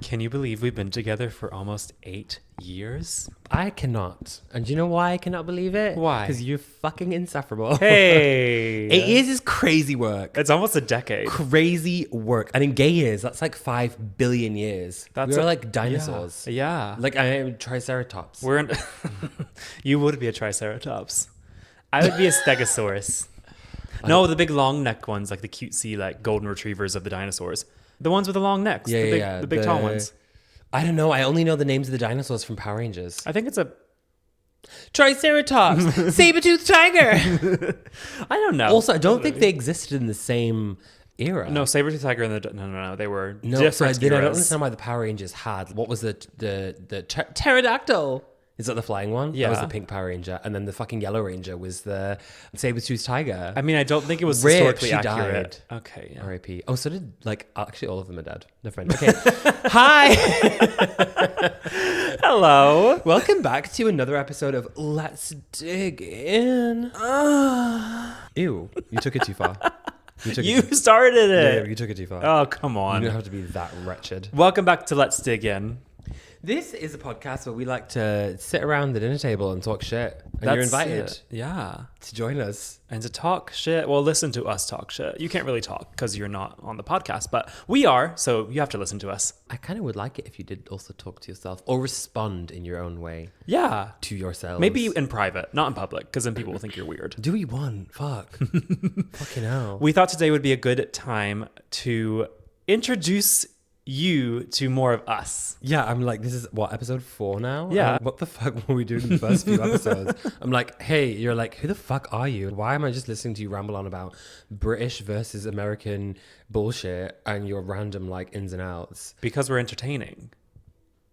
Can you believe we've been together for almost 8 years? I cannot. And do you know why I cannot believe it? Why? Because you're fucking insufferable. Hey! 8 years is crazy work. It's almost a decade. Crazy work. And in gay years, that's like 5 billion years. We're like dinosaurs. Yeah. Like I am Triceratops. We're in... You would be a Triceratops. I would be a Stegosaurus. No, the big long neck ones, like the cutesy, like golden retrievers of the dinosaurs. The ones with the long necks. The big tall ones. I don't know. I only know the names of the dinosaurs from Power Rangers. I think it's a... Triceratops. Saber-toothed tiger. I don't know. Also, I don't think they existed in the same era. No, Saber-toothed tiger and the... No. They were No, different so I don't eras. understand why the Power Rangers had... What was the pterodactyl? Is that the flying one? Yeah. That was the pink Power Ranger. And then the fucking yellow Ranger was the saber-toothed tiger. I mean, I don't think it was Rip, historically she accurate. died. Okay, yeah. R.I.P. Oh, so did, like, actually all of them are dead. Never mind. Okay. Hi. Hello. Welcome back to another episode of Let's Dig In. Ew. You took it too far. You started Yeah, it. you took it too far. Oh, come You on. don't have to be that wretched. Welcome back to Let's Dig In. This is a podcast where we like to sit around the dinner table and talk shit. And you're invited it. Yeah. to join us. And to talk shit. Well, listen to us talk shit. You can't really talk because you're not on the podcast, but we are, so you have to listen to us. I kind of would like it if you did also talk to yourself or respond in your own way Yeah. to yourself. Maybe in private, not in public, because then people will think you're weird. Do we want? Fuck. Fucking hell. We thought today would be a good time to introduce you to more of us. Yeah, I'm like, this is what, episode 4 now? Yeah. What the fuck were we doing in the first few episodes? I'm like, hey, you're like, who the fuck are you? Why am I just listening to you ramble on about British versus American bullshit and your random like ins and outs? Because we're entertaining.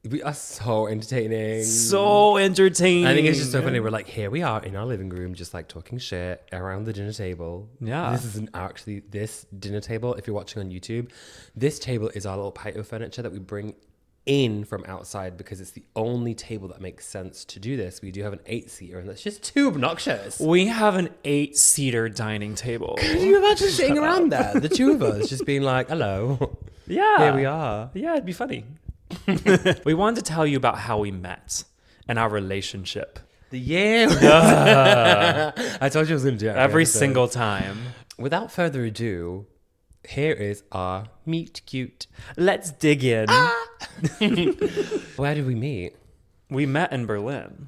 We are so entertaining. So entertaining. I think it's just so funny. We're like, here we are in our living room, just like talking shit around the dinner table. Yeah. This isn't actually this dinner table. If you're watching on YouTube, this table is our little patio furniture that we bring in from outside because it's the only table that makes sense to do this. We do have an 8-seater and that's just too obnoxious. We have an 8-seater dining table. Can you imagine sitting around there, the two of us, just being like, hello. Yeah. Here we are. Yeah, it'd be funny. We wanted to tell you about how we met and our relationship. The year. I told you I was going to do it Every single time. Without further ado, here is our meet cute. Let's dig in. Where did we meet? We met in Berlin.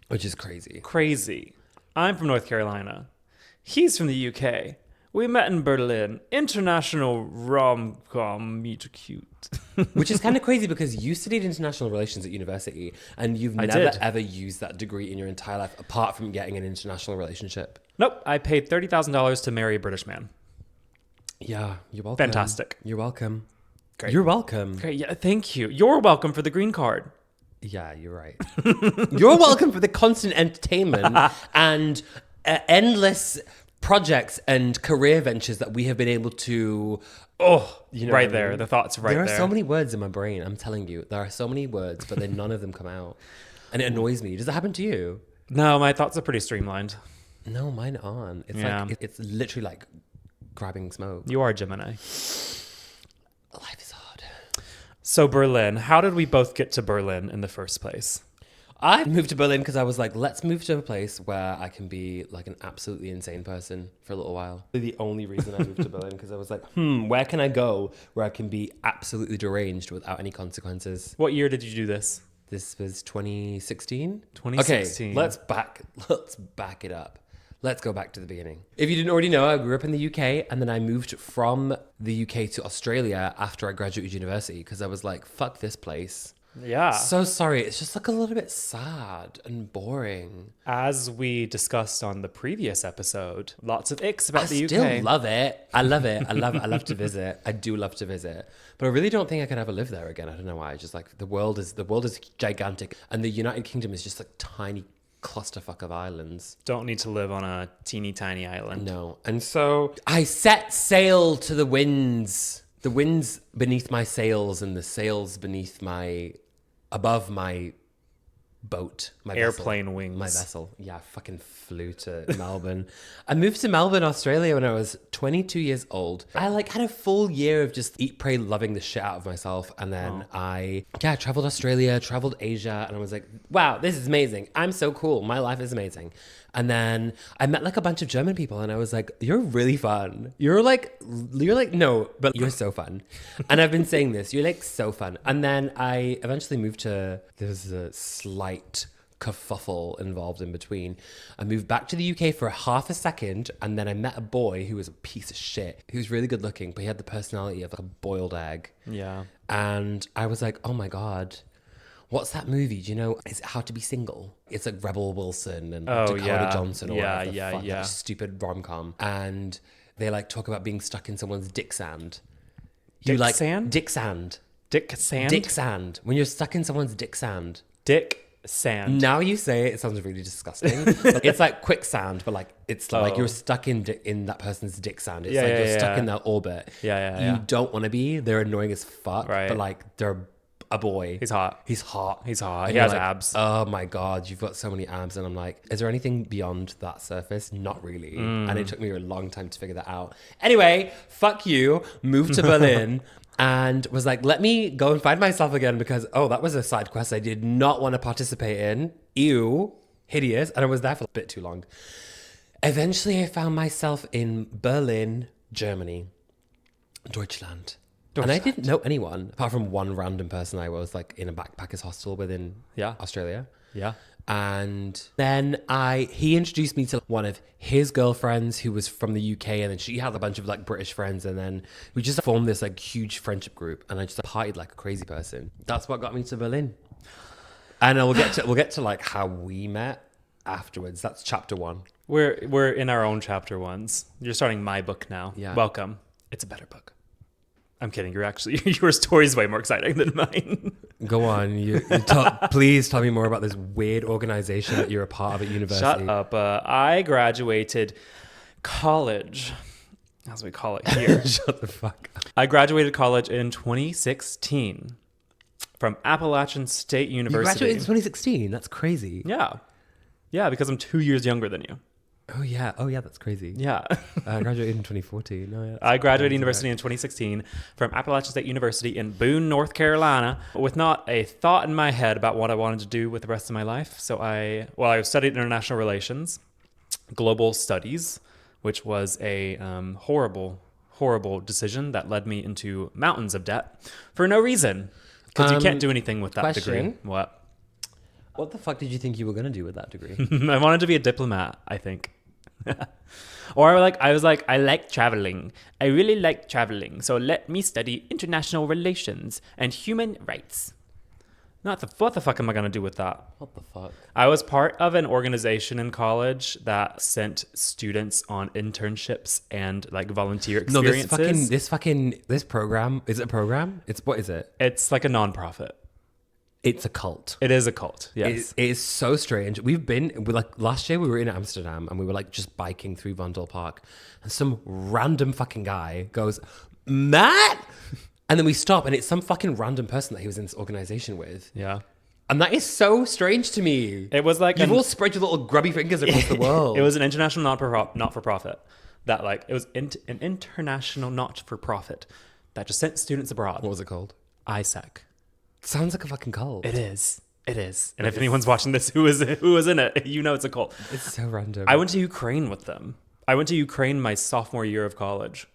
Which is crazy. Crazy. I'm from North Carolina. He's from the UK. We met in Berlin. International rom-com meet cute. Which is kind of crazy because you studied international relations at university and you've never did. ever used that degree in your entire life apart from getting an international relationship. Nope. I paid $30,000 to marry a British man. Yeah, you're welcome. Fantastic. You're welcome. Great. You're welcome. Great. Yeah, thank you. You're welcome for the green card. Yeah, you're right. You're welcome for the constant entertainment and endless projects and career ventures that we have been able to... Oh, You know right what I there. mean? The thoughts right there. There are so many words in my brain. I'm telling you, there are so many words, but then none of them come out. And it annoys me. Does that happen to you? No, my thoughts are pretty streamlined. No, mine aren't. It's Yeah. like, it's literally like grabbing smoke. You are a Gemini. Life is hard. So Berlin, how did we both get to Berlin in the first place? I moved to Berlin because I was like, let's move to a place where I can be like an absolutely insane person for a little while. The only reason I moved to Berlin because I was like, where can I go where I can be absolutely deranged without any consequences? What year did you do this? This was 2016. 2016. Okay, let's back it up. Let's go back to the beginning. If you didn't already know, I grew up in the UK and then I moved from the UK to Australia after I graduated university because I was like, fuck this place. Yeah. So sorry, it's just like a little bit sad and boring. As we discussed on the previous episode, lots of icks about the UK. I still love it. I love it. I love to visit. I do love to visit. But I really don't think I could ever live there again. I don't know why. It's just like the world is gigantic and the United Kingdom is just like tiny clusterfuck of islands. Don't need to live on a teeny tiny island. No. And so I set sail to the winds beneath my sails and the sails above my boat, my Airplane vessel, wings. my vessel. Yeah, I fucking flew to Melbourne. I moved to Melbourne, Australia when I was 22 years old. I like had a full year of just eat, pray, loving the shit out of myself. And then I traveled Australia, traveled Asia, and I was like, wow, this is amazing. I'm so cool. My life is amazing. And then I met like a bunch of German people and I was like, you're really fun. You're like, no, but you're so fun. And I've been saying this, you're like so fun. And then I eventually moved to, there was a slight kerfuffle involved in between. I moved back to the UK for half a second and then I met a boy who was a piece of shit. He was really good looking, but he had the personality of like a boiled egg. Yeah. And I was like, oh my God. What's that movie? Do you know? Is it How to Be Single? It's like Rebel Wilson and Dakota Johnson or whatever the fuck, that stupid rom-com. And they like talk about being stuck in someone's dick sand. Dick sand? Dick sand. Dick sand? Dick sand. When you're stuck in someone's dick sand. Dick sand. Now you say it sounds really disgusting. It's like quicksand, but like it's like you're stuck in that person's dick sand. It's like you're stuck in that orbit. You don't want to be. They're annoying as fuck, but like they're a boy. He's hot. He's hot. He's hot. And he has like, abs. Oh my God, you've got so many abs. And I'm like, is there anything beyond that surface? Not really. And it took me a long time to figure that out. Anyway, fuck you. Moved to Berlin and was like, let me go and find myself again because, that was a side quest I did not want to participate in. Ew. Hideous. And I was there for a bit too long. Eventually, I found myself in Berlin, Germany, Deutschland. And I didn't know anyone apart from one random person I was like in a backpackers hostel within Australia. Yeah. And then he introduced me to one of his girlfriends who was from the UK, and then she had a bunch of like British friends, and then we just formed this like huge friendship group, and I just partied like a crazy person. That's what got me to Berlin. And we'll get to like how we met afterwards. That's chapter 1. We're in our own chapter 1s. You're starting my book now. Yeah. Welcome. It's a better book. I'm kidding. Your story's way more exciting than mine. Go on. Please tell me more about this weird organization that you're a part of at university. Shut up. I graduated college, as we call it here. Shut the fuck up. I graduated college in 2016 from Appalachian State University. You graduated in 2016? That's crazy. Yeah. Yeah, because I'm 2 years younger than you. Oh yeah, that's crazy. Yeah. I graduated in 2014. Oh, yeah, I graduated university in 2016 from Appalachian State University in Boone, North Carolina, with not a thought in my head about what I wanted to do with the rest of my life. So I studied international relations, global studies, which was a horrible, horrible decision that led me into mountains of debt for no reason. Because you can't do anything with that degree. What the fuck did you think you were going to do with that degree? I wanted to be a diplomat, I think. Or I was like, I like traveling. I really like traveling. So let me study international relations and human rights. What the fuck am I going to do with that? What the fuck? I was part of an organization in college that sent students on internships and like volunteer experiences. This program, is it a program? What is it? It's like a nonprofit. It's a cult. It is a cult. Yes. It is so strange. Last year we were in Amsterdam and we were like just biking through Vondel Park and some random fucking guy goes, Matt! And then we stop and it's some fucking random person that he was in this organization with. Yeah. And that is so strange to me. It was like... You've all spread your little grubby fingers across the world. It was an international not-for-profit that it was an international not-for-profit that just sent students abroad. What was it called? ISAC. Sounds like a fucking cult. It is. And if anyone's watching this who was in it, you know it's a cult. It's so random. I went to Ukraine with them. I went to Ukraine my sophomore year of college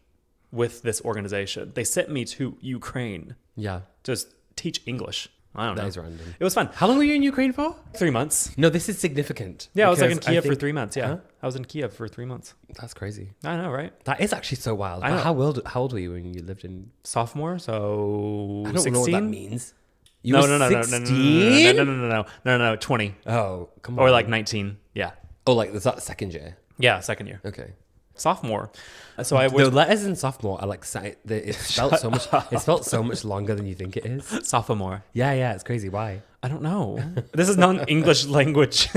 with this organization. They sent me to Ukraine. Yeah. To teach English. I don't know. That is random. It was fun. How long were you in Ukraine for? 3 months. No, this is significant. Yeah, I was in Kiev for 3 months. Yeah. Huh? I was in Kiev for 3 months. That's crazy. I know, right? That is actually so wild. I know. How old were you when you lived in... Sophomore, so I don't 16? know what that means. No, 20. Oh, come on. Or like 19, yeah. Oh, like is that second year? Yeah, second year. Okay. Sophomore. So I was... The letters in sophomore are like... It's spelled so much... It's spelled so much longer than you think it is. Sophomore. Yeah, it's crazy. Why? I don't know. This is not an English language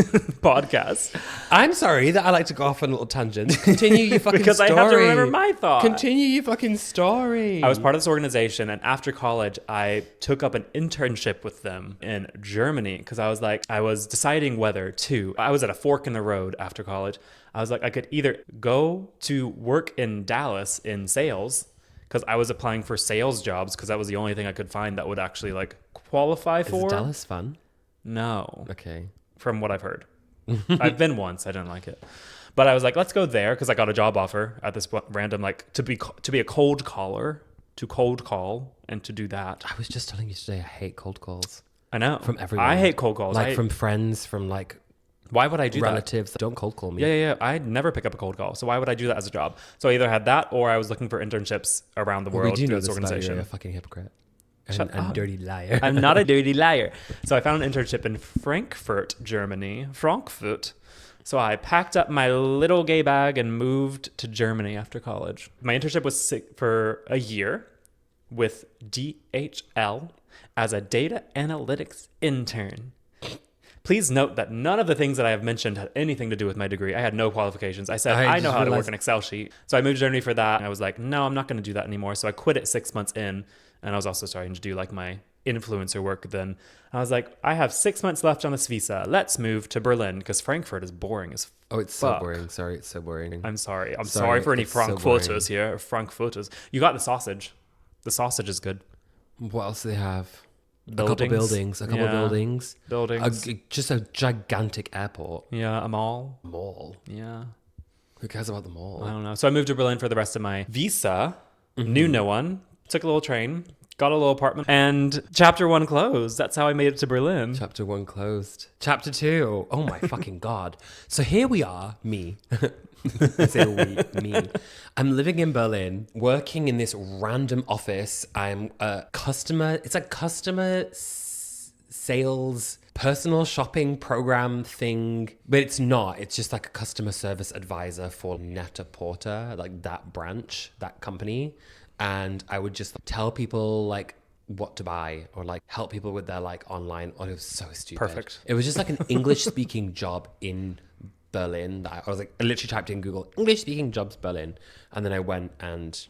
podcast. I'm sorry that I like to go off on little tangents. Continue your fucking because story. I have to remember my thought. Continue your fucking story. I was part of this organization, and after college, I took up an internship with them in Germany because I was deciding whether to. I was at a fork in the road after college. I was like, I could either go to work in Dallas in sales because I was applying for sales jobs because that was the only thing I could find that would actually like qualify for. Is Dallas fun? No. Okay. From what I've heard. I've been once. I didn't like it. But I was like, let's go there because I got a job offer at this random, like, to be a cold caller, to cold call and to do that. I was just telling you today, I hate cold calls. I know. From everyone. I hate cold calls. Like from friends, from like why would I do relatives? Don't cold call me. Yeah. I'd never pick up a cold call. So why would I do that as a job? So I either had that or I was looking for internships around the world through this organization. You're a fucking hypocrite. Shut and up. Dirty liar. I'm not a dirty liar. So I found an internship in Frankfurt, Germany. Frankfurt. So I packed up my little gay bag and moved to Germany after college. My internship was for a year with DHL as a data analytics intern. Please note that none of the things that I have mentioned had anything to do with my degree. I had no qualifications. I said, I know how to work an Excel sheet. So I moved to Germany for that. And I was like, no, I'm not going to do that anymore. So I quit it 6 months in. And I was also starting to do like my influencer work then. I was like, I have 6 months left on this visa. Let's move to Berlin because Frankfurt is boring as fuck. Oh, it's so boring. Sorry, it's so boring. I'm sorry. I'm sorry for any Frankfurters here. Frankfurters. You got the sausage. The sausage is good. What else do they have? Buildings. A couple of buildings. Just a gigantic airport. Yeah, a mall. Mall. Yeah. Who cares about the mall? I don't know. So I moved to Berlin for the rest of my visa. Knew no one. Took a little train. Got a little apartment. And chapter 1 closed. That's how I made it to Berlin. Chapter 1 closed. Chapter 2. Oh my fucking God. So here we are, me. I say me. I'm living in Berlin, working in this random office. I'm a customer. It's a customer sales personal shopping program thing, but it's not. It's just like a customer service advisor for Net-a-Porter, like that branch, that company. And I would just tell people like what to buy or like help people with their like online. Oh, it was so stupid. Perfect. It was just like an English speaking job in Berlin. I was like, I literally typed in Google English speaking jobs Berlin. And then I went and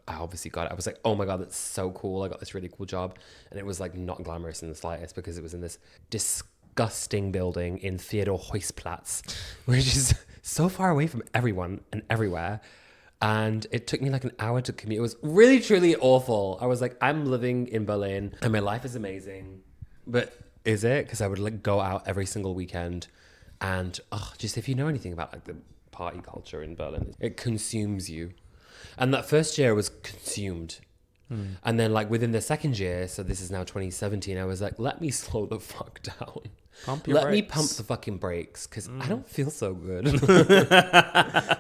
I obviously got it. I was like, oh my God, that's so cool. I got this really cool job. And it was like not glamorous in the slightest because it was in this disgusting building in Theodor Heusplatz, which is so far away from everyone and everywhere. And it took me like an hour to commute. It was really, truly awful. I was like, I'm living in Berlin and my life is amazing. But is it? Because I would like go out every single weekend. And just if you know anything about like the party culture in Berlin, it consumes you. And that first year was consumed. And then like within the second year, so this is now 2017, I was like, let me slow the fuck down. Let me pump the fucking brakes because I don't feel so good.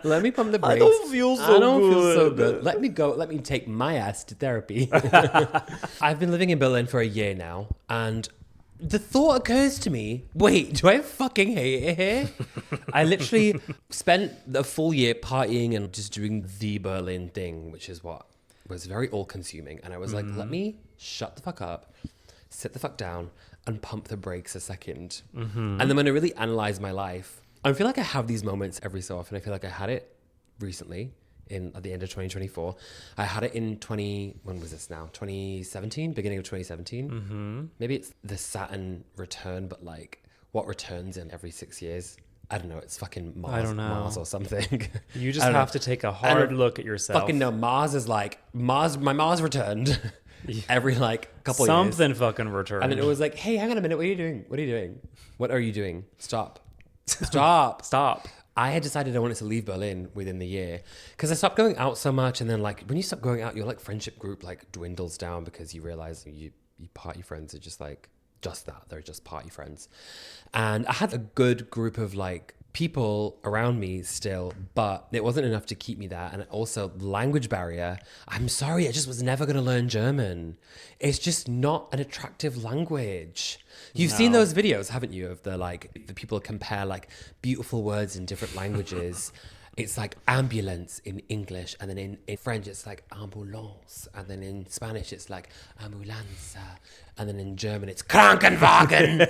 Let me pump the brakes. I don't feel so good. Let me go. Let me take my ass to therapy. I've been living in Berlin for a year now, and the thought occurs to me, wait, do I fucking hate it here? I literally spent the full year partying and just doing the Berlin thing, which is what was very all-consuming. And I was like, let me shut the fuck up, sit the fuck down, and pump the brakes a second. And then when I really analyze my life, I feel like I have these moments every so often. I feel like I had it recently at the end of 2024. I had it in 2017, beginning of 2017. Maybe it's the Saturn return, but like what returns in every 6 years? I don't know. It's fucking Mars, I don't know. Mars or something. You just have to take a hard look at yourself. Fucking no. Mars is like my Mars returned every like couple years. Something fucking returned. And then it was like, hey, hang on a minute. What are you doing? What are you doing? Stop. I had decided I wanted to leave Berlin within the year because I stopped going out so much. And then like when you stop going out, your like friendship group like dwindles down because you realize you party friends are just like just that. They're just party friends. And I had a good group of like people around me still, but it wasn't enough to keep me there. And also language barrier. I'm sorry, I just was never going to learn German. It's just not an attractive language. You've seen those videos, haven't you, of the people compare like beautiful words in different languages. it's like ambulance in English, and then in French it's like ambulance, and then in Spanish it's like ambulanza, and then in German it's Krankenwagen.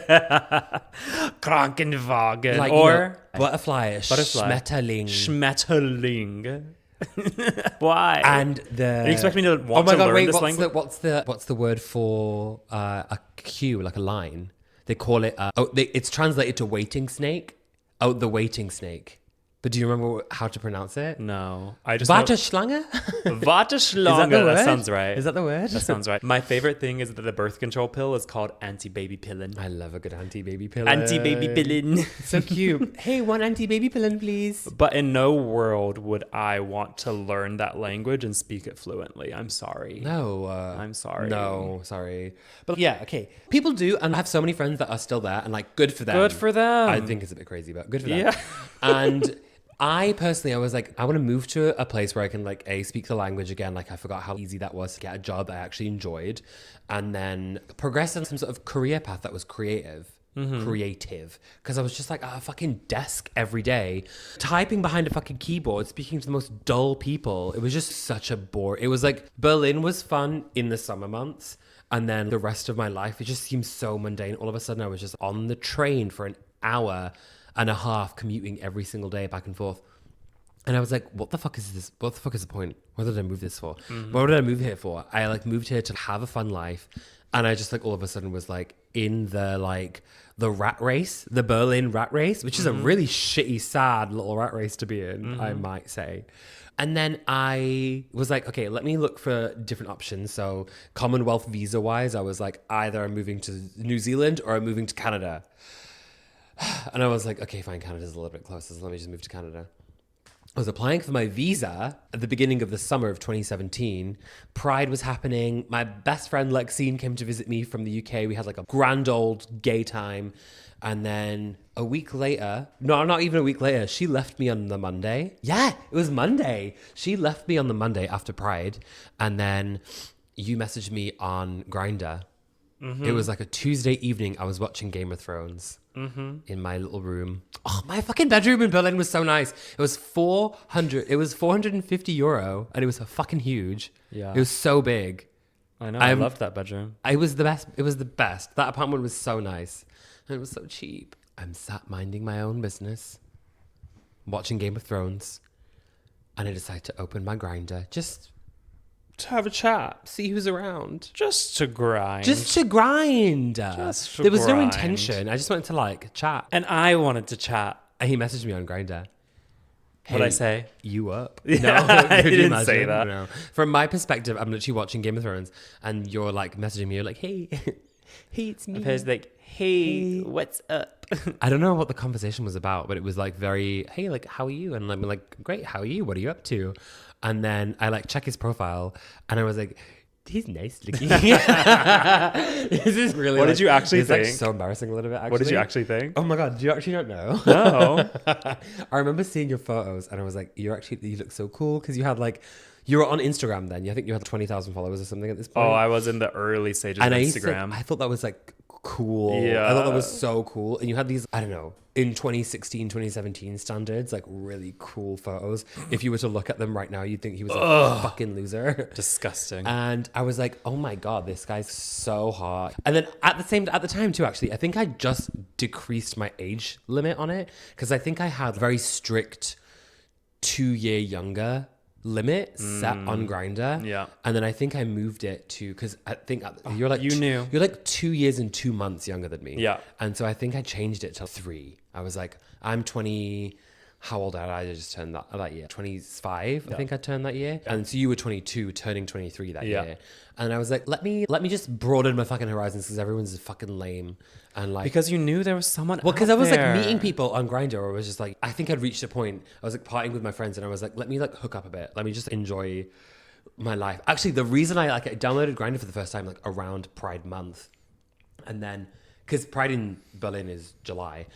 Krankenwagen. Like, or butterfly. Schmetterling. Schmetterling. Why? And you expect me to want to learn this language? What's the word for a queue, like a line? They call it, it's translated to waiting snake. Oh, the waiting snake. But do you remember how to pronounce it? No. I just Warteschlange? Warteschlange. That sounds right. Is that the word? That sounds right. My favorite thing is that the birth control pill is called anti-baby pillin. I love a good anti-baby pillin. Anti-baby pillin. So cute. Hey, one anti-baby pillin, please. But in no world would I want to learn that language and speak it fluently. I'm sorry. No. I'm sorry. No, sorry. But yeah, okay. People do, and I have so many friends that are still there, and like, good for them. Good for them. I think it's a bit crazy, but good for them. Yeah. And I personally, I was like, I want to move to a place where I can like, speak the language again. Like I forgot how easy that was to get a job that I actually enjoyed, and then progress in some sort of career path that was creative. Because I was just like at a fucking desk every day, typing behind a fucking keyboard, speaking to the most dull people. It was just such a bore. It was like Berlin was fun in the summer months, and then the rest of my life, it just seemed so mundane. All of a sudden I was just on the train for an hour and a half commuting every single day back and forth. And I was like, what the fuck is this? What the fuck is the point? What did I move this for? What did I move here for? I like moved here to have a fun life. And I just like all of a sudden was like in the rat race, the Berlin rat race, which is a really shitty, sad little rat race to be in, I might say. And then I was like, okay, let me look for different options. So Commonwealth visa wise, I was like, either I'm moving to New Zealand or I'm moving to Canada. And I was like, okay, fine, Canada's a little bit closer, so let me just move to Canada. I was applying for my visa at the beginning of the summer of 2017. Pride was happening. My best friend Lexine came to visit me from the UK. We had like a grand old gay time. And then a week later, no, not even a week later, she left me on the Monday. Yeah, it was Monday. She left me on the Monday after Pride. And then you messaged me on Grindr. It was like a Tuesday evening. I was watching Game of Thrones in my little room. Oh, my fucking bedroom in Berlin was so nice. It was 450 euro, and it was fucking huge. Yeah, it was so big. I know. I loved that bedroom. It was the best. It was the best. That apartment was so nice, and it was so cheap. I'm sat minding my own business, watching Game of Thrones, and I decided to open my Grindr just to have a chat, see who's around. Just to grind. There was no intention. I just wanted to like chat. And I wanted to chat. And he messaged me on Grindr. Hey, what'd I say? You up? Yeah, no, I didn't say that. No. From my perspective, I'm literally watching Game of Thrones and you're like messaging me. You're like, hey, it's me. I was like, hey, what's up? I don't know what the conversation was about, but it was like very, hey, like, how are you? And I'm like, great, how are you? What are you up to? And then I like check his profile and I was like, he's nice looking. This is really. What did you actually think? It's like so embarrassing a little bit, actually. What did you actually think? Oh my God, did you actually not know? No. I remember seeing your photos and I was like, you look so cool because you had like, you were on Instagram then. I think you had 20,000 followers or something at this point. Oh, I was in the early stages of Instagram. I thought that was like cool. Yeah. I thought that was so cool. And you had these, I don't know, in 2016, 2017 standards, like really cool photos. If you were to look at them right now, you'd think he was a fucking loser. Disgusting. And I was like, oh my God, this guy's so hot. And then at the time too, actually, I think I just decreased my age limit on it because I think I had very strict 2-year younger limit set on Grindr. Yeah. And then I think I moved it to, because I think you're like, you're like 2 years and 2 months younger than me. Yeah. And so I think I changed it to 3. I was like, I'm 20. How old had I just turned that year? 25, yeah. I think I turned that year. Yeah. And so you were 22, turning 23 that year. And I was like, let me just broaden my fucking horizons because everyone's fucking lame. And like, because you knew there was someone. Well, because I was like meeting people on Grindr, or I was just like, I think I'd reached a point. I was like partying with my friends, and I was like, let me like hook up a bit. Let me just enjoy my life. Actually, the reason I downloaded Grindr for the first time like around Pride Month, and then because Pride in Berlin is July.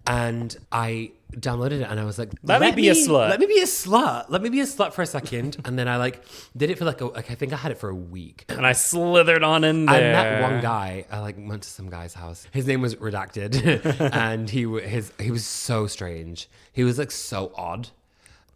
And I downloaded it and I was like, let me be a slut. Let me be a slut. Let me be a slut for a second. And then I like did it for like I think I had it for a week. And I slithered on in there. I met one guy. I like went to some guy's house. His name was Redacted. And he was so strange. He was like so odd.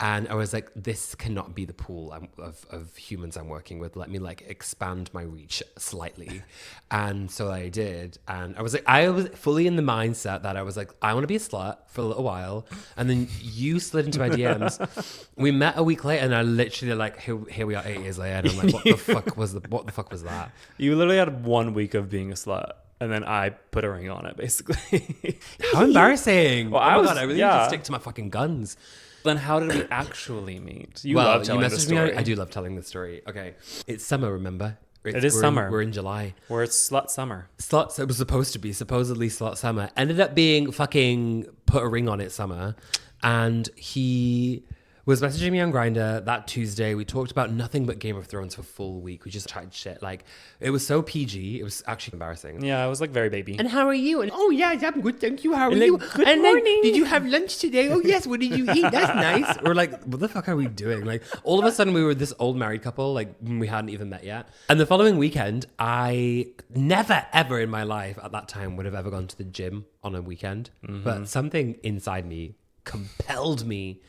And I was like, this cannot be the pool of humans I'm working with. Let me like expand my reach slightly. And so I did. And I was fully in the mindset that I was like, I want to be a slut for a little while. And then you slid into my DMs. We met a week later and I literally like, here we are 8 years later. And I'm like, what the fuck was that? You literally had 1 week of being a slut. And then I put a ring on it, basically. How embarrassing. Well, God, I really need to stick to my fucking guns. Then how did we actually meet? You love telling the story. I do love telling the story. Okay. It's summer, remember? It is summer. We're in July. Where it's slut summer. It was supposed to be, supposedly slut summer. Ended up being fucking put a ring on it summer. And he was messaging me on Grindr that Tuesday. We talked about nothing but Game of Thrones for a full week. We just chatted shit. Like, it was so PG. It was actually embarrassing. Yeah, it was like very baby. And how are you? And oh yeah, I'm good, thank you. How are you? Good and morning. Then, did you have lunch today? Oh yes, what did you eat? That's nice. We're like, what the fuck are we doing? Like, all of a sudden we were this old married couple, like we hadn't even met yet. And the following weekend, I never ever in my life at that time would have ever gone to the gym on a weekend. Mm-hmm. But something inside me compelled me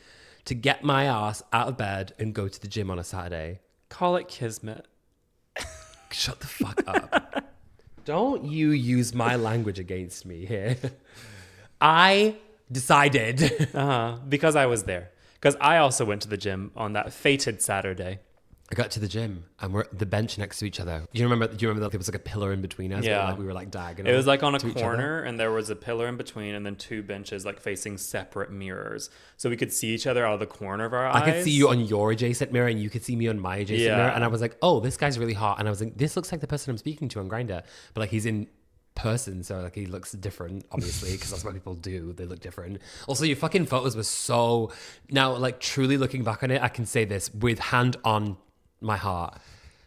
to get my ass out of bed and go to the gym on a Saturday. Call it kismet. Shut the fuck up. Don't you use my language against me here. I decided. Because I was there. Because I also went to the gym on that fated Saturday. I got to the gym and we're at the bench next to each other. Do you remember that there was like a pillar in between us? Yeah. We were like diagonal. It was like on a corner and there was a pillar in between and then 2 benches like facing separate mirrors. So we could see each other out of the corner of our eyes. I could see you on your adjacent mirror and you could see me on my adjacent mirror. And I was like, oh, this guy's really hot. And I was like, this looks like the person I'm speaking to on Grindr. But like he's in person, so like he looks different, obviously, because that's what people do. They look different. Also, your fucking photos were so... Now, like truly looking back on it, I can say this with hand on my heart,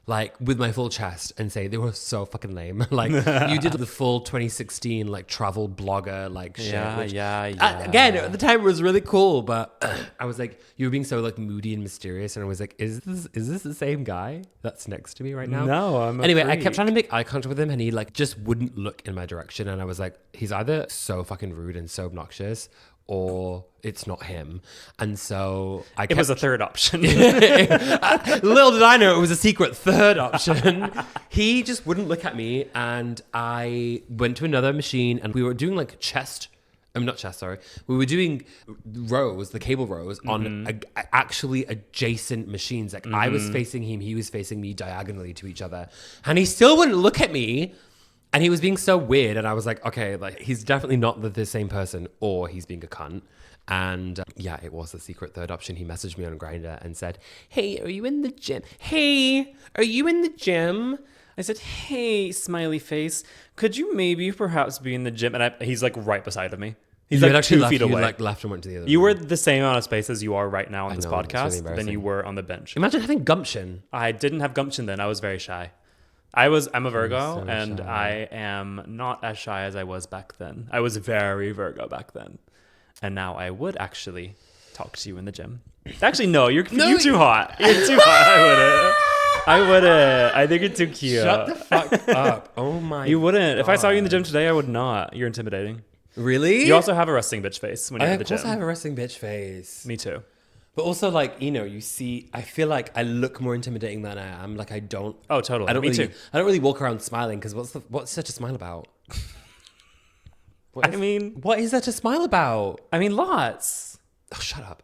like with my full chest, and say they were so fucking lame. Like you did the full 2016 like travel blogger like shit. Yeah. Again, at the time it was really cool, but I was like, you were being so like moody and mysterious, and I was like, is this the same guy that's next to me right now? No, I'm anyway. freak. I kept trying to make eye contact with him, and he like just wouldn't look in my direction, and I was like, he's either so fucking rude and so obnoxious, or it's not him. And so it was a third option. Little did I know it was a secret third option. He just wouldn't look at me, and I went to another machine and we were doing like we were doing rows, the cable rows on actually adjacent machines. Like I was facing him, he was facing me diagonally to each other, and he still wouldn't look at me. And he was being so weird, and I was like, okay, like he's definitely not the same person, or he's being a cunt. And yeah, it was the secret third option. He messaged me on Grindr and said, hey, are you in the gym? Hey, are you in the gym? I said, hey, smiley face, could you maybe perhaps be in the gym? And he's like right beside of me. He's like 2 feet away. Like left and went to the other. You were the same amount of space as you are right now on this podcast than you were on the bench. Imagine having gumption. I didn't have gumption then. I was very shy. I'm a Virgo, and shy. I am not as shy as I was back then. I was very Virgo back then. And now I would actually talk to you in the gym. Actually, no, you're too hot. You're too hot. I wouldn't. I think you're too cute. Shut the fuck up. Oh my You wouldn't. God. If I saw you in the gym today, I would not. You're intimidating. Really? You also have a resting bitch face when you're in the gym. Of course I have a resting bitch face. Me too. But also, like, you know, you see, I feel like I look more intimidating than I am. Like, I don't. Oh, totally. Me too. I don't really walk around smiling because what's there to smile about? What is there to smile about? I mean, lots. Oh, shut up.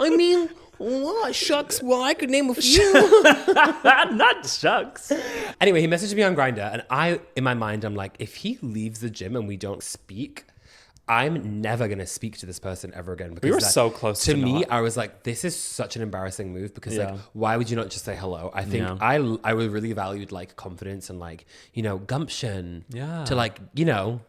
I mean, what? Shucks. Well, I could name a few. Not shucks. Anyway, he messaged me on Grindr, and in my mind, I'm like, if he leaves the gym and we don't speak, I'm never going to speak to this person ever again. Because we were so close to me. not. I was like, this is such an embarrassing move because like, why would you not just say hello? I think I would really valued like confidence and like, you know, gumption to like, you know,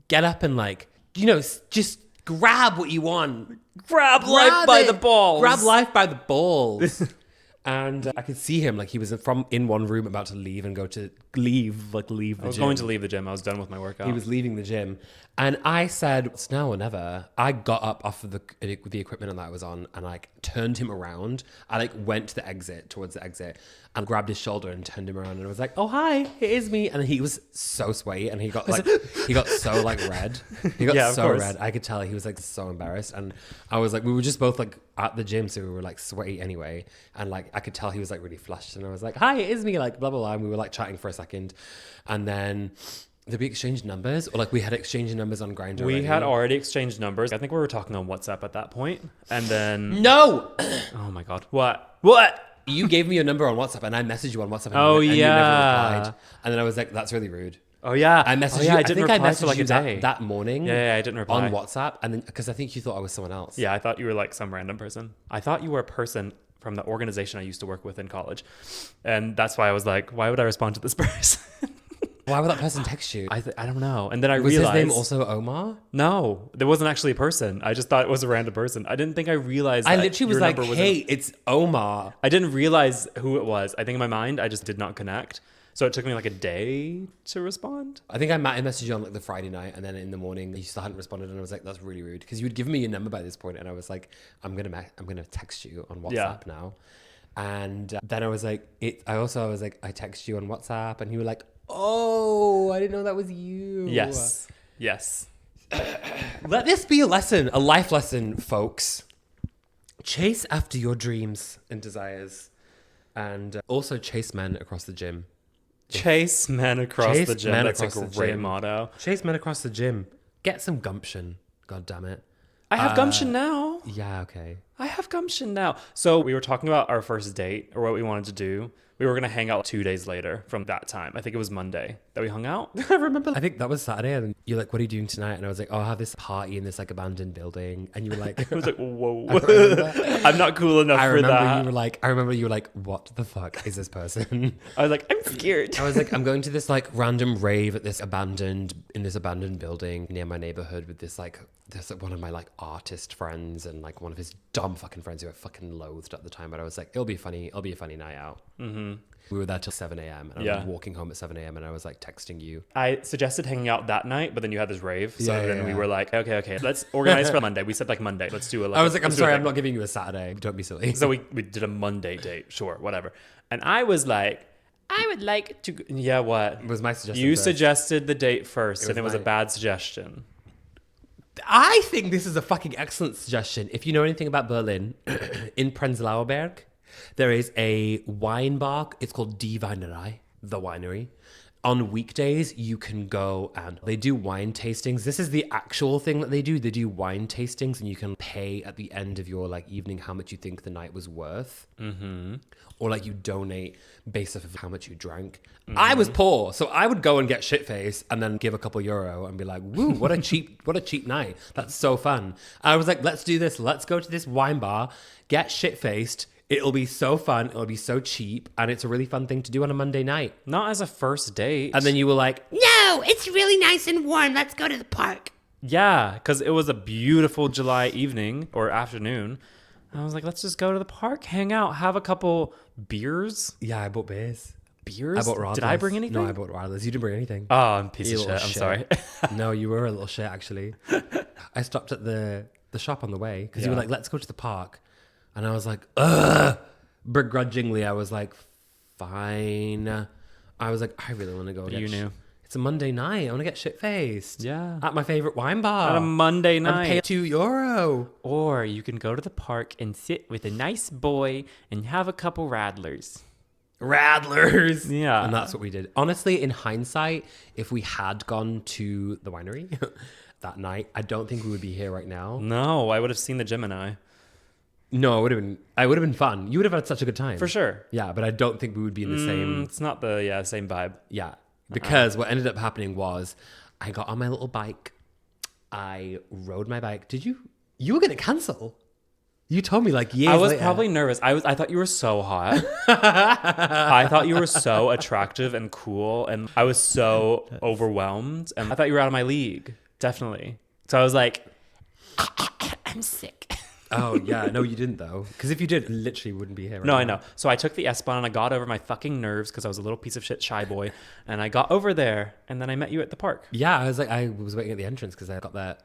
get up and like, you know, just grab what you want. Grab life by the balls. Grab life by the balls. And I could see him, like he was in one room about to leave and leave the gym. I was going to leave the gym. I was done with my workout. He was leaving the gym. And I said, it's now or never. I got up off of the equipment that I was on and like turned him around. I like went to towards the exit. and grabbed his shoulder and turned him around and I was like, oh, hi, it is me. And he was so sweaty and he got so like red. He got so red. I could tell he was like so embarrassed. And I was like, we were just both like at the gym. So we were like sweaty anyway. And like, I could tell he was like really flushed. And I was like, hi, it is me. Like blah, blah, blah. And we were like chatting for a second. And then did we exchange numbers? Or like we had exchanged numbers on Grindr? We had already exchanged numbers. I think we were talking on WhatsApp at that point. And then... No! Oh my God. What? You gave me your number on WhatsApp and I messaged you on WhatsApp and you never replied. And then I was like, that's really rude. Oh yeah. I messaged you. I didn't reply I messaged for like you a day. that morning. Yeah, I didn't reply. On WhatsApp. And then, because I think you thought I was someone else. Yeah, I thought you were like some random person. I thought you were a person from the organization I used to work with in college. And that's why I was like, why would I respond to this person? Why would that person text you? I don't know. And then I was realized... his name also Omar? No, there wasn't actually a person. I just thought it was a random person. I didn't think I realized I literally was like, hey, it's Omar. I didn't realize who it was. I think in my mind, I just did not connect. So it took me like a day to respond. I think I messaged you on like the Friday night and then in the morning you still hadn't responded and I was like, that's really rude. Because you had given me your number by this point and I was like, I'm gonna text you on WhatsApp now. And then I was like, I was like, I text you on WhatsApp and you were like, oh, I didn't know that was you. Yes. Let this be a life lesson, folks. Chase after your dreams and desires. And also chase men across the gym. Chase men across the gym. That's a great motto. Chase men across the gym. Get some gumption. God damn it. I have gumption now. Yeah, okay. I have gumption now. So we were talking about our first date or what we wanted to do. We were going to hang out 2 days later from that time. I think it was Monday that we hung out. I remember. I think that was Saturday. And you're like, what are you doing tonight? And I was like, oh, I have this party in this like abandoned building. And you were like... I was like, whoa. I'm not cool enough for that. I remember you were like, what the fuck is this person? I was like, I'm scared. I was like, I'm going to this like random rave at this abandoned building near my neighborhood with this like one of my like artist friends and like one of his dumb fucking friends who I fucking loathed at the time. But I was like, it'll be funny. It'll be a funny night out. Mm-hmm. We were there till 7 a.m. and I was walking home at 7 a.m. and I was like texting you. I suggested hanging out that night, but then you had this rave. So then we were like, okay, let's organize for Monday. We said like Monday. Let's do it. I was like, I'm sorry, I'm not giving you a Saturday. Don't be silly. So we did a Monday date. Sure, whatever. And I was like, I would like to... Yeah, what? It was my suggestion. You suggested the date first and it was a bad suggestion. I think this is a fucking excellent suggestion. If you know anything about Berlin, in Prenzlauer Berg, there is a wine bar. It's called Die Weinerei, the winery. On weekdays, you can go and they do wine tastings. This is the actual thing that they do. They do wine tastings and you can pay at the end of your like evening how much you think the night was worth. Mm-hmm. Or like you donate based off of how much you drank. Mm-hmm. I was poor, so I would go and get shit-faced and then give a couple euro and be like, woo, what a cheap night. That's so fun. I was like, let's do this. Let's go to this wine bar, get shit-faced. It'll be so fun. It'll be so cheap. And it's a really fun thing to do on a Monday night. Not as a first date. And then you were like, no, it's really nice and warm. Let's go to the park. Yeah, because it was a beautiful July evening or afternoon. I was like, let's just go to the park, hang out, have a couple beers. Yeah, I bought beers. Beers? I bought Radlers. Did I bring anything? No, I bought Radlers. You didn't bring anything. Oh, I'm a piece of shit. I'm sorry. No, you were a little shit, actually. I stopped at the shop on the way because you were like, let's go to the park. And I was like, ugh. Begrudgingly, I was like, fine. I was like, I really want to go. You knew. It's a Monday night. I want to get shit-faced. Yeah. At my favorite wine bar. At a Monday night. And pay €2. Or you can go to the park and sit with a nice boy and have a couple Radlers. Radlers. Yeah. And that's what we did. Honestly, in hindsight, if we had gone to the winery that night, I don't think we would be here right now. No, I would have seen the Gemini. No, I would have been fun. You would have had such a good time. For sure. Yeah, but I don't think we would be in the same... It's not the same vibe. Yeah. Because what ended up happening was I got on my little bike. I rode my bike. Did you? You were going to cancel. You told me like years I was later. probably nervous. I thought you were so hot. I thought you were so attractive and cool. And I was so overwhelmed. And I thought you were out of my league. Definitely. So I was like, I'm sick. Oh, yeah. No, you didn't, though. Because if you did, literally wouldn't be here right No, now. I know. So I took the S-Bahn and I got over my fucking nerves because I was a little piece of shit shy boy. And I got over there and then I met you at the park. Yeah, I was waiting at the entrance because I got there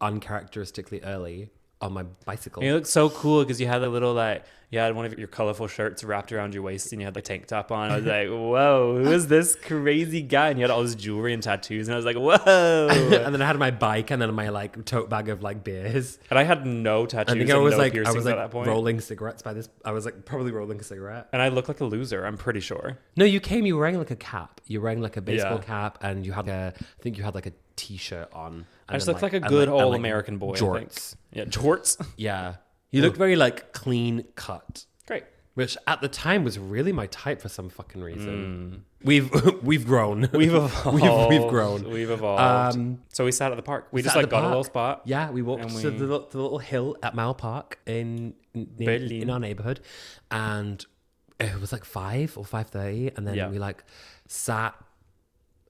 uncharacteristically early. on my bicycle. And you look so cool because you had a little like, you had one of your colorful shirts wrapped around your waist and you had the tank top on. I was like, whoa, who is this crazy guy? And you had all this jewelry and tattoos. And I was like, whoa. And then I had my bike and then my like tote bag of like beers. And I had no tattoos. I think I was no like, piercings at that point. rolling cigarettes by this. I was like probably rolling a cigarette. And I looked like a loser, I'm pretty sure. No, you were wearing like a cap. You were wearing like a baseball cap and you had I think you had like a t-shirt on. I just looked like a good old American boy. Jorts. Yeah, jorts. Yeah. You looked very like clean cut. Great. Which at the time was really my type for some fucking reason. We've grown. We've evolved. We've grown. We've evolved. So we sat at the park. We just like got a little spot. Yeah, we walked to the little hill at Mile Park in our neighborhood, and it was like 5 or 5:30, and then we like sat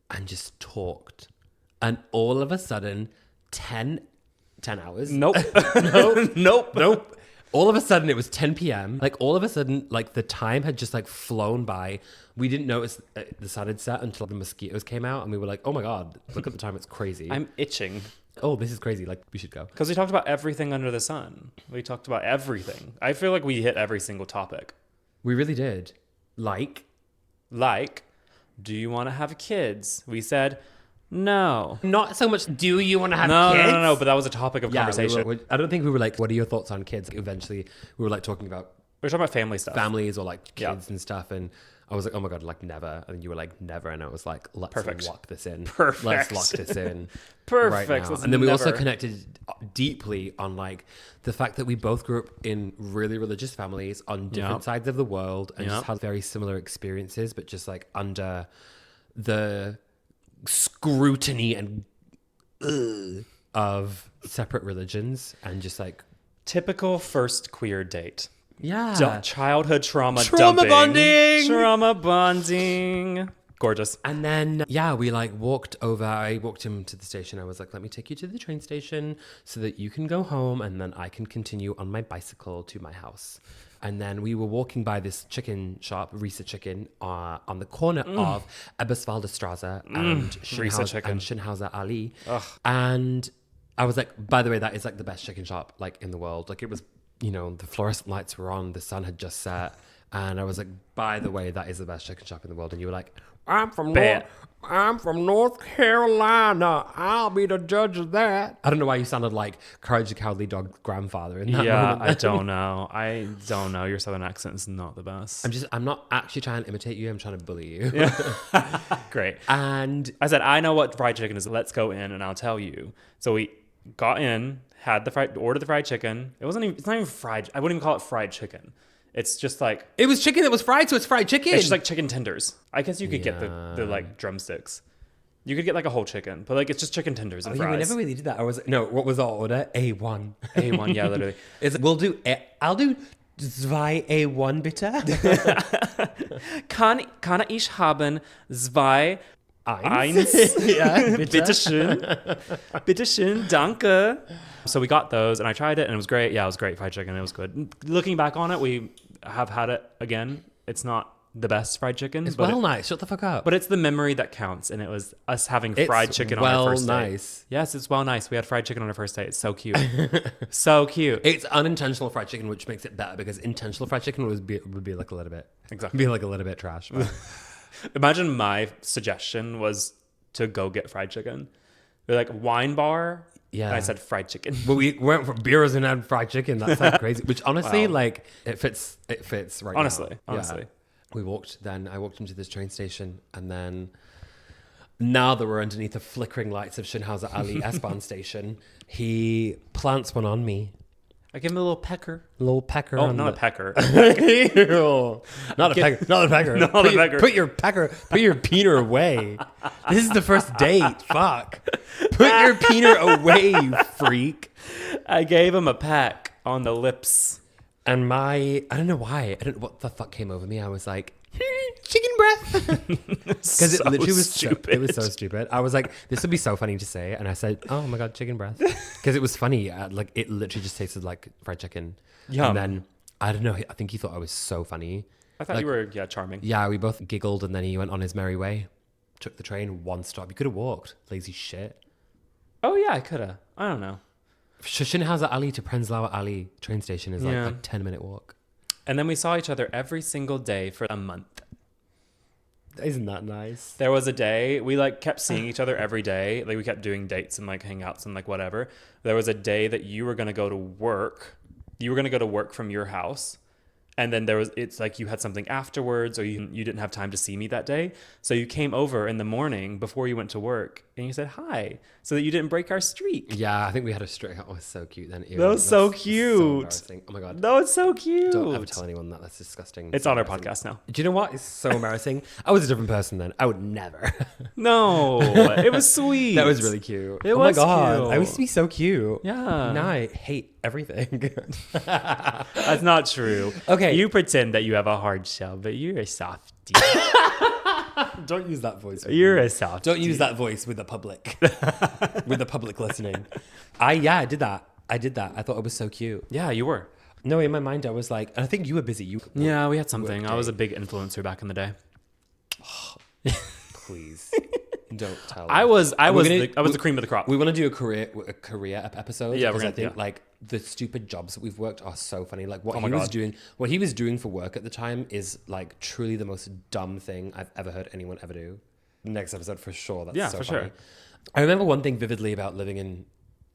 and just talked, and all of a sudden, 10 hours. Nope. Nope. All of a sudden, it was 10 p.m. Like, all of a sudden, like, the time had just, like, flown by. We didn't notice the sun had set until the mosquitoes came out. And we were like, oh, my God, look at the time. It's crazy. I'm itching. Oh, this is crazy. Like, we should go. Because we talked about everything under the sun. We talked about everything. I feel like we hit every single topic. We really did. Like, do you want to have kids? We said... No. Not so much, do you want to have kids? No, but that was a topic of conversation. I don't think we were like, what are your thoughts on kids? Eventually, we were like talking about... We were talking about family stuff. Families or like kids and stuff. And I was like, oh my God, like never. And you were like, never. And I was like, let's lock this in. Perfect. Let's lock this in. Perfect. Right now. And then we also connected deeply on like the fact that we both grew up in really religious families on different sides of the world and just had very similar experiences, but just like under the... scrutiny and of separate religions and just like typical first queer date. Childhood trauma bonding. Gorgeous. And then we like walked over. I walked him to the station. I was like, let me take you to the train station so that you can go home and then I can continue on my bicycle to my house. And then we were walking by this chicken shop, Risa Chicken, on the corner of Eberswalder Straße and Schönhauser Allee. And I was like, by the way, that is like the best chicken shop like in the world. Like it was, you know, the fluorescent lights were on, the sun had just set. And I was like, by the way, that is the best chicken shop in the world. And you were like, I'm from North Carolina. I'll be the judge of that. I don't know why you sounded like Courage the Cowardly Dog's grandfather in that moment. I don't know. Your southern accent is not the best. I'm not actually trying to imitate you. I'm trying to bully you. Yeah. Great. And I said, I know what fried chicken is. Let's go in and I'll tell you. So we got in, ordered the fried chicken. It's not even fried. I wouldn't even call it fried chicken. It's just like... It was chicken that was fried, so it's fried chicken. It's just like chicken tenders. I guess you could get the like drumsticks. You could get like a whole chicken, but like it's just chicken tenders and fries. Yeah, we never really did that. I was... No, what was our order? A1. A1, yeah, literally. I'll do 2 A1 bitte. Kann ich haben 2 Eins? Ja, bitte. Bitteschön, danke. So we got those and I tried it and it was great. Yeah, it was great fried chicken. It was good. Looking back on it, we have had it again. It's not the best fried chicken. It's nice. Shut the fuck up. But it's the memory that counts. And it was us having fried chicken on our first date. Nice. Yes, it's well nice. We had fried chicken on our first date. It's so cute. So cute. It's unintentional fried chicken, which makes it better because intentional fried chicken would be like a little bit. Exactly. Be like a little bit trash. But. Imagine my suggestion was to go get fried chicken. They're like wine bar. Yeah. And I said fried chicken. Well, we went for beers and had fried chicken. That's like crazy. Which honestly, like it fits right now. Honestly. Yeah. I walked him to this train station and then now that we're underneath the flickering lights of Schönhauser Allee S-Bahn station, he plants one on me. I give him a little pecker. Oh, not a pecker. Not a pecker. Put your peener away. This is the first date. Fuck. Put your peener away, you freak. I gave him a peck on the lips. And I don't know why. I don't know what the fuck came over me. I was like, chicken breath. Because it literally was stupid. It was so stupid. I was like, this would be so funny to say. And I said, oh my God, chicken breath. Because it was funny. Like it literally just tasted like fried chicken. Yum. And then, I don't know. I think he thought I was so funny. I thought you were, charming. Yeah, we both giggled and then he went on his merry way. Took the train, one stop. You could have walked. Lazy shit. Oh yeah, I could have. I don't know. Schönehauser Alley to Prenzlauer Alley train station is like a 10-minute walk. And then we saw each other every single day for a month. Isn't that nice? There was a day we like kept seeing each other every day. Like we kept doing dates and like hangouts and like whatever. There was a day that you were going to go to work. You were going to go to work from your house. And then it's like you had something afterwards, or you didn't have time to see me that day. So you came over in the morning before you went to work and you said hi so that you didn't break our streak. Yeah, I think we had a streak. Oh, it was so cute then. That was so cute. So oh my God. No, it's so cute. Don't ever tell anyone that. That's disgusting. It's on our podcast now. Do you know what? It's so embarrassing. I was a different person then. I would never. No, it was sweet. That was really cute. It was my God. cute. I used to be so cute. Yeah. Now I hate everything. That's not true. Okay. You pretend that you have a hard shell, but you're a softie. Don't use that voice. You're a softie. Don't use that voice with the public. With the public listening. I did that. I thought it was so cute. Yeah, you were. No, in my mind I was like, and I think you were busy. Yeah, we had something. I was a big influencer back in the day. Please. Don't tell. I was the cream of the crop. We want to do a career episode. Yeah, because I think like the stupid jobs that we've worked are so funny. Like what he was doing for work at the time is like truly the most dumb thing I've ever heard anyone ever do. Next episode for sure. That's so funny. Sure. I remember one thing vividly about living in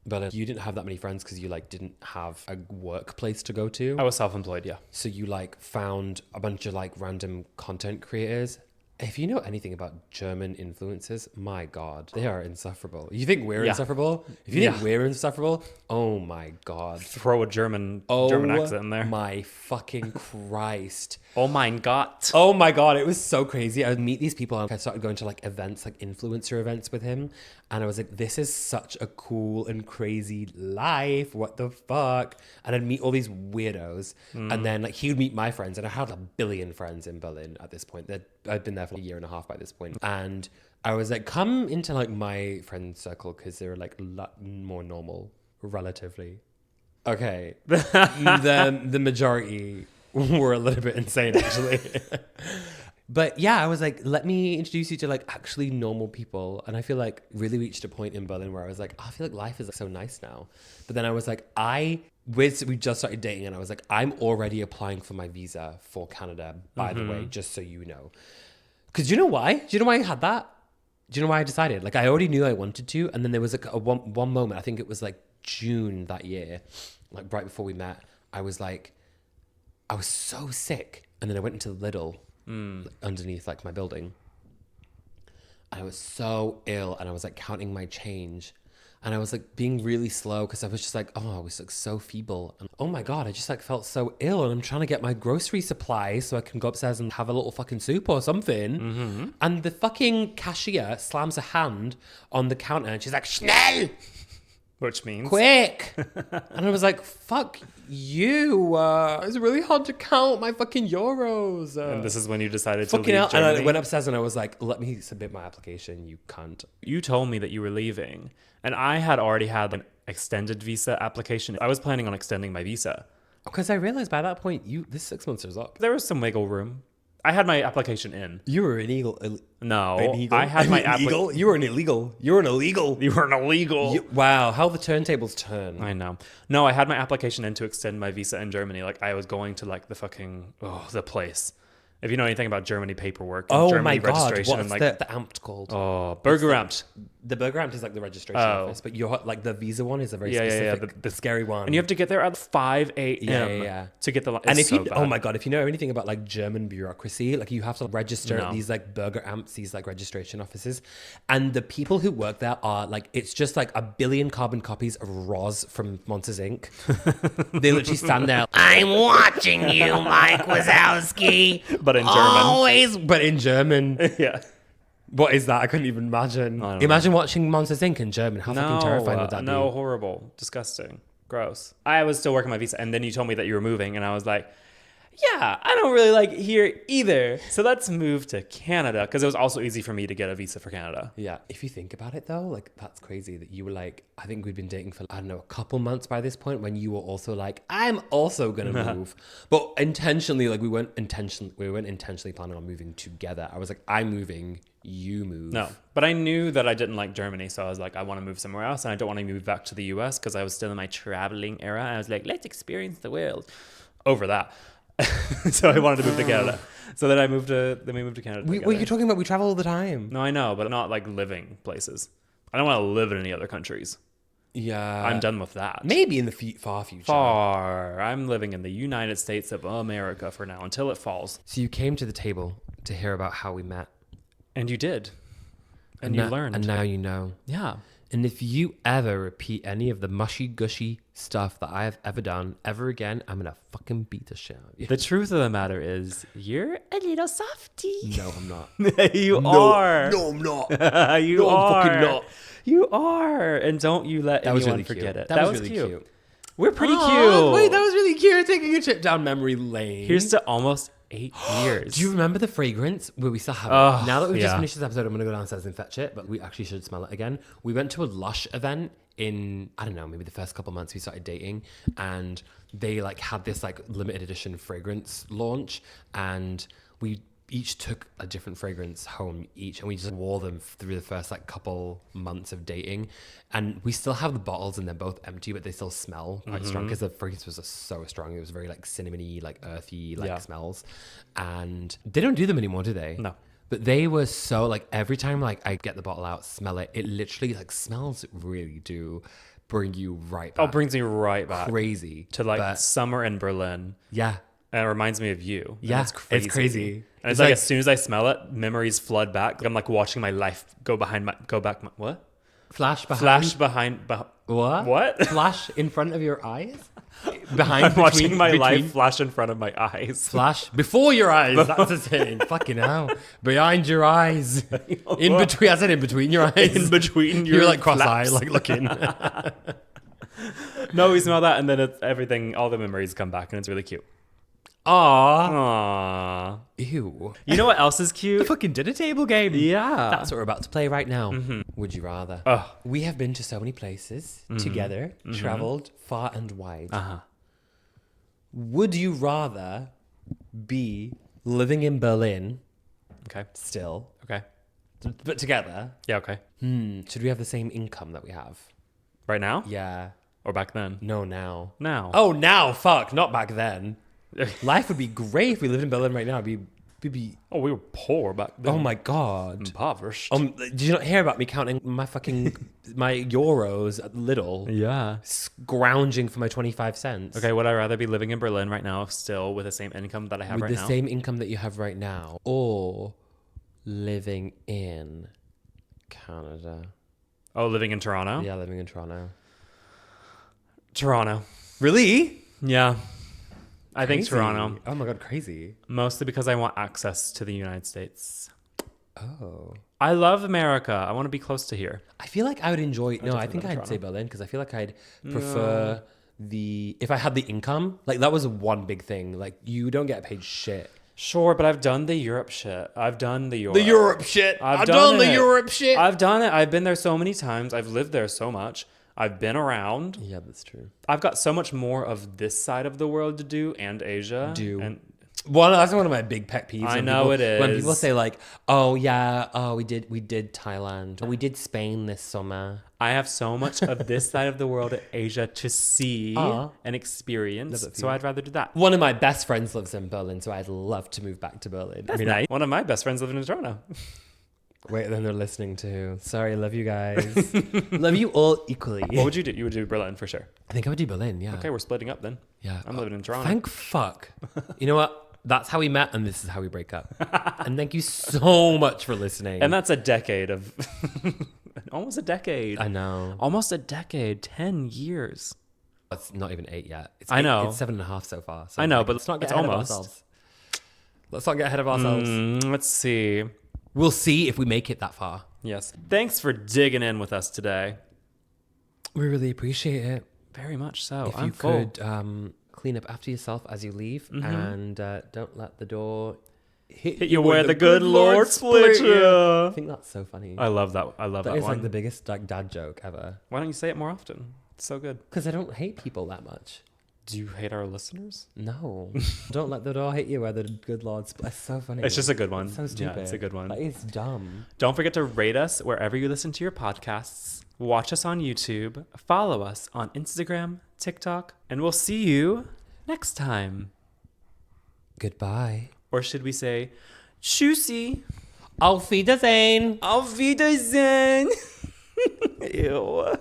Berlin. You didn't have that many friends because you like didn't have a workplace to go to. I was self-employed. Yeah. So you like found a bunch of like random content creators. If you know anything about German influencers, my God, they are insufferable. You think we're insufferable? If you think we're insufferable, oh my God. Throw a German accent in there. My fucking Christ. Oh my God. Oh my God. It was so crazy. I would meet these people and I started going to like events, like influencer events with him. And I was like, this is such a cool and crazy life. What the fuck? And I'd meet all these weirdos. And then like he would meet my friends. And I had a billion friends in Berlin at this point. I'd been there for a year and a half by this point. And I was like, come into like my friend circle because they're like a lot more normal, relatively. Okay. The majority were a little bit insane, actually. But yeah, I was like, let me introduce you to like actually normal people. And I feel like really reached a point in Berlin where I was like, I feel like life is like so nice now. But then I was like, we just started dating and I was like, I'm already applying for my visa for Canada, by the way, just so you know. Because do you know why? Do you know why I had that? Do you know why I decided? Like I already knew I wanted to. And then there was like one moment, I think it was like June that year, like right before we met, I was so sick. And then I went into Lidl underneath like my building. I was so ill and I was like counting my change. And I was like being really slow because I was just like, oh, I was like so feeble. And oh my God, I just like felt so ill. And I'm trying to get my grocery supplies so I can go upstairs and have a little fucking soup or something. And the fucking cashier slams a hand on the counter and she's like, Schnell! Which means? Quick! And I was like, fuck you. It's really hard to count my fucking euros. And this is when you decided to leave Germany. And I went upstairs and I was like, let me submit my application, you cunt. You told me that you were leaving. And I had already had an extended visa application. I was planning on extending my visa. Because I realized by that point, this 6 months is up. There was some wiggle room. I had my application in. You were an illegal. No, I had my application. You were an illegal. You were an illegal. You were an illegal. Wow, how the turntables turn. I know. No, I had my application in to extend my visa in Germany. Like I was going to like the fucking the place. If you know anything about Germany paperwork, and Germany registration, what's and like the Amt called? Oh, Bürgeramt. The Bürgeramt is like the registration office, but your like the visa one is a very specific, the scary one. And you have to get there at 5 a.m. to get the. And if you, oh my God, if you know anything about like German bureaucracy, like you have to register at these like Bürgeramts, these like registration offices, and the people who work there are like, it's just like a billion carbon copies of Roz from Monsters Inc. They literally stand there. I'm watching you, Mike Wazowski. But in German. Always, but in German. Yeah. What is that? I couldn't even imagine. Imagine watching Monsters Inc. in German. How fucking terrifying would that be? No, horrible. Disgusting. Gross. I was still working my visa, and then you told me that you were moving, and I was like, yeah, I don't really like it here either. So let's move to Canada, because it was also easy for me to get a visa for Canada. Yeah. If you think about it though, like that's crazy that you were like, I think we'd been dating for, I don't know, a couple months by this point when you were also like, I'm also going to move. But intentionally, like we weren't intentionally planning on moving together. I was like, I'm moving, you move. No, but I knew that I didn't like Germany. So I was like, I want to move somewhere else. And I don't want to move back to the US because I was still in my traveling era. And I was like, let's experience the world over that. So I wanted to move to Canada. So then we moved to Canada. What are you talking about? We travel all the time. No, I know, but not like living places. I don't want to live in any other countries. Yeah. I'm done with that. Maybe in the far future. I'm living in the United States of America for now until it falls. So you came to the table to hear about how we met. And you did. And you learned. And now you know. Yeah. And if you ever repeat any of the mushy gushy stuff that I have ever done ever again, I'm gonna fucking beat the shit out of you. The truth of the matter is, you're a little softy. No, I'm not. You are. No, I'm not. You I'm are. fucking not. You are. And don't you let anyone really forget cute. it. That was really cute. We're pretty Aw, cute. Wait, that was really cute. Taking a trip down memory lane. Here's to almost 8 years. Do you remember the fragrance? Well, we still have it. Oh, Now that we've just yeah. finished this episode, I'm going to go downstairs and fetch it, but we actually should smell it again. We went to a Lush event in, I don't know, maybe the first couple months we started dating, and they like had this like limited edition fragrance launch, and we each took a different fragrance home each, and we just wore them through the first like couple months of dating, and we still have the bottles and they're both empty, but they still smell quite strong because the fragrance was so strong. It was very like cinnamony, like earthy, like smells, and they don't do them anymore, do they? No. But they were so like every time like I get the bottle out, smell it, it literally like smells really do bring you right back. Oh, brings me right back. Crazy. To like But summer in Berlin. yeah. And it reminds me of you. Yeah, And it's crazy. And it's like as soon as I smell it, memories flood back. I'm like watching my life go back. What? Flash Behind. What? What? Flash in front of your eyes? Behind I'm watching my life flash in front of my eyes. Flash before your eyes. That's the saying. Fucking hell. Behind your eyes. In between. I said in between your eyes. In between your You're like cross-eyed, flaps. like looking. No, we smell that, and then it's everything. All the memories come back, and it's really cute. Aww. Aww. Ew. You know what else is cute? The fucking dinner table game. Yeah. That's what we're about to play right now. Would you rather? Oh. We have been to so many places together, traveled far and wide. Uh-huh. Would you rather be living in Berlin Okay. still, Okay. but together? Yeah, okay. Should we have the same income that we have? Right now? Yeah. Or back then? No, now. Now. Oh, now. Fuck. Not back then. Life would be great if we lived in Berlin right now. We'd be Oh, we were poor back then. oh my God. Impoverished. Did you not hear about me counting my fucking my euros at Lidl? Yeah. Scrounging for my 25 cents. Okay, would I rather be living in Berlin right now still with the same income that I have With right the now? same income that you have right now, or living in Canada? Oh, living in Toronto? Yeah, living in Toronto. Toronto. Really? Yeah. I think Crazy. Toronto. Oh my God, crazy. Mostly because I want access to the United States. Oh. I love America. I want to be close to here. I feel like I would enjoy. No, I definitely think love I'd say Toronto. Berlin because I feel like I'd prefer if I had the income. Like that was one big thing. Like you don't get paid shit. Sure, but I've done the Europe shit. I've done the Europe. The Europe shit. I've done the it. Europe shit. I've done it. I've been there so many times. I've lived there so much. I've been around. Yeah, that's true. I've got so much more of this side of the world to do, and Asia. And That's one of my big pet peeves. I when know people- it When is. people say like, "Oh yeah, oh we did Thailand, oh, we did Spain this summer." I have so much of this side of the world, Asia, to see and experience. Love it for So you. I'd rather do that. One of my best friends lives in Berlin, so I'd love to move back to Berlin. That's nice. One of my best friends living in Toronto. Wait, then they're listening too. Sorry, love you guys. Love you all equally. What would you do? You would do Berlin for sure. I think I would do Berlin. Yeah. Okay, we're splitting up then. Yeah. I'm living in Toronto. Thank fuck. You know what? That's how we met, and this is how we break up. And thank you so much for listening. And that's a decade of almost a decade. I know. Almost a decade, 10 years. It's not even 8 yet. I know. It's 7.5 so far. So I know, like, but let's not get it's ahead almost. of ourselves. Let's not get ahead of ourselves. Let's see. We'll see if we make it that far. Yes. Thanks for digging in with us today. We really appreciate it. Very much so. If I'm you full. could clean up after yourself as you leave, and don't let the door hit you where the good Lord split you. I think that's so funny. I love that. I love that That is one. like the biggest like dad joke ever. Why don't you say it more often? It's so good. Because I don't hate people that much. Do you hate our listeners? No. Don't let the door hit you where the good Lord split. It's so funny. It's just a good one. It's so stupid. Yeah, it's a good one. That is dumb. Don't forget to rate us wherever you listen to your podcasts. Watch us on YouTube. Follow us on Instagram, TikTok, and we'll see you next time. Goodbye. Or should we say, Tschüssi. Auf Wiedersehen. Auf Wiedersehen. Ew.